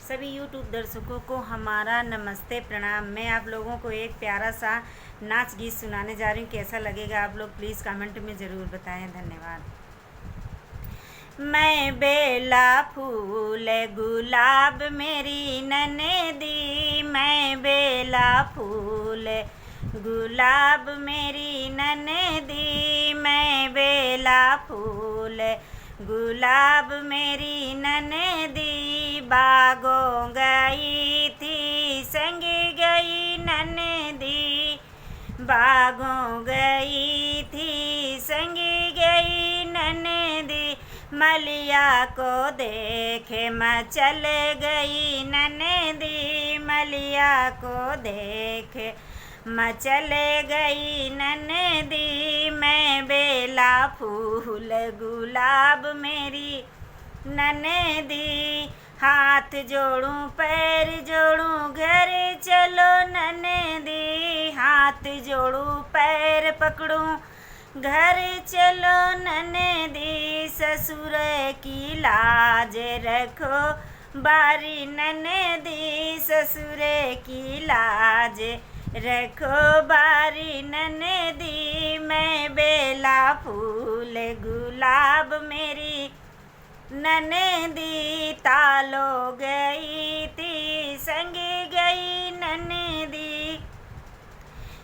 सभी यूट्यूब दर्शकों को हमारा नमस्ते प्रणाम। मैं आप लोगों को एक प्यारा सा नाच गीत सुनाने जा रही हूँ। कैसा लगेगा आप लोग प्लीज़ कमेंट में ज़रूर बताएं। धन्यवाद। मैं बेला फूल गुलाब मेरी ननदी, मैं बेला फूल गुलाब मेरी ननदी, मैं बेला फूल गुलाब मेरी ननदी। बागों गई थी संग गई ननदी, बागों गई थी संग गई ननदी। मलिया को देखे मचल गई ननदी, मलिया को देखे मचल गई ननदी। मैं बेला फूल गुलाब मेरी ननदी, हाथ जोड़ूं पैर जोड़ूं घर चलो ननदी, हाथ जोड़ूं पैर पकड़ूं घर चलो ननदी। ससुर की लाज रखो बारी ननदी, ससुर की लाज रखो बारी ननदी। मैं बेला फूल गुलाब मेरी ननदी, तालो गई थी संग गई ननदी,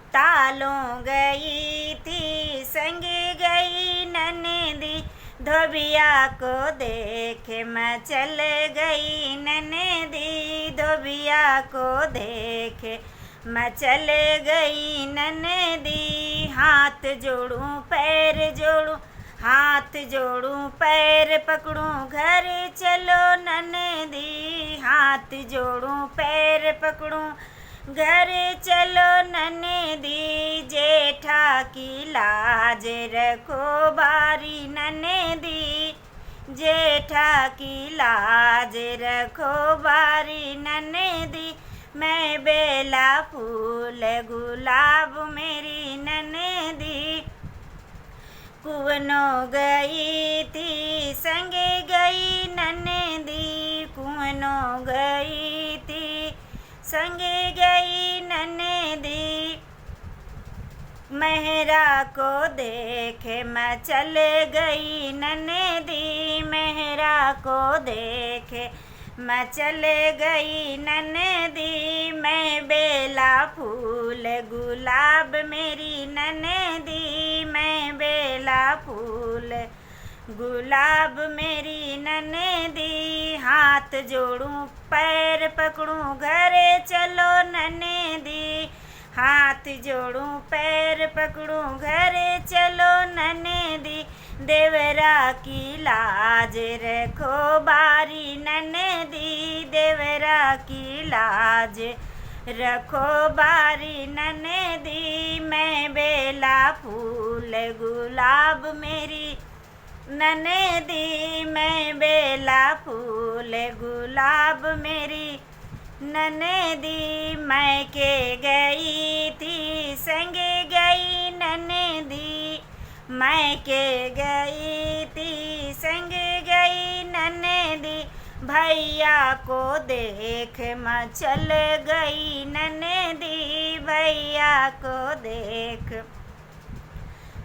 तालों गई थी संग गई ननदी। धोबिया को देखे मचल गई ननदी, धोबिया को देखे मचल गई ननदी। हाथ जोड़ूं पैर जोड़ूं, हाथ जोड़ूं पैर पकड़ूं घर चलो ननदी, हाथ जोड़ूं पैर पकड़ूं घर चलो ननदी। जेठा की लाज रखो बारी ननदी, जेठा की लाज रखो बारी ननदी। मैं बेला फूल गुलाब मेरी ननदी, कुवनो गई थी संग गई ननदी, कुवनो गई थी संग गई ननदी। मेहरा को देखे मचल गई ननदी, मेहरा को देखे मचल गई ननदी। मैं बेला फूल गुलाब मेरी ननदी, मैं बेला फूल गुलाब मेरी ननदी। हाथ जोड़ूं पैर पकड़ूं घर चलो ननदी, हाथ जोड़ूं पैर पकड़ूं घर चलो ननदी। देवरा की लाज रखो बारी ननदी, देवरा की लाज रखो बारी ननदी। मैं बेला फूल गुलाब मेरी ननदी, मैं बेला फूल गुलाब मेरी ननदी। मैके गई थी संग गई ननदी, मैके गई थी संग गई ननदी। भैया को देख मचल गई ननदी, भैया को देख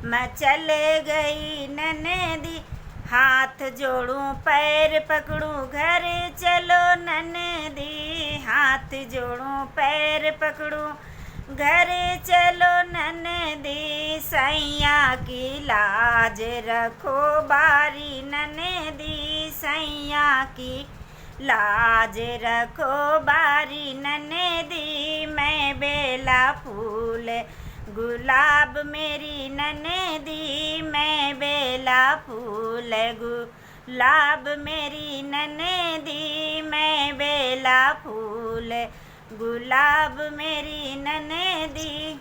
मचल गई ननदी। हाथ जोड़ूं पैर पकड़ूं घर चलो ननदी, हाथ जोड़ूं पैर पकड़ूं घर चलो ननदी। सैया की लाज रखो बारी ननदी, सैया की लाज रखो बारी ननदी। मैं बेला फूल गुलाब मेरी ननदी, मैं बेला फूल गुलाब मेरी ननदी, मैं बेला फूल गुलाब मेरी ननदी।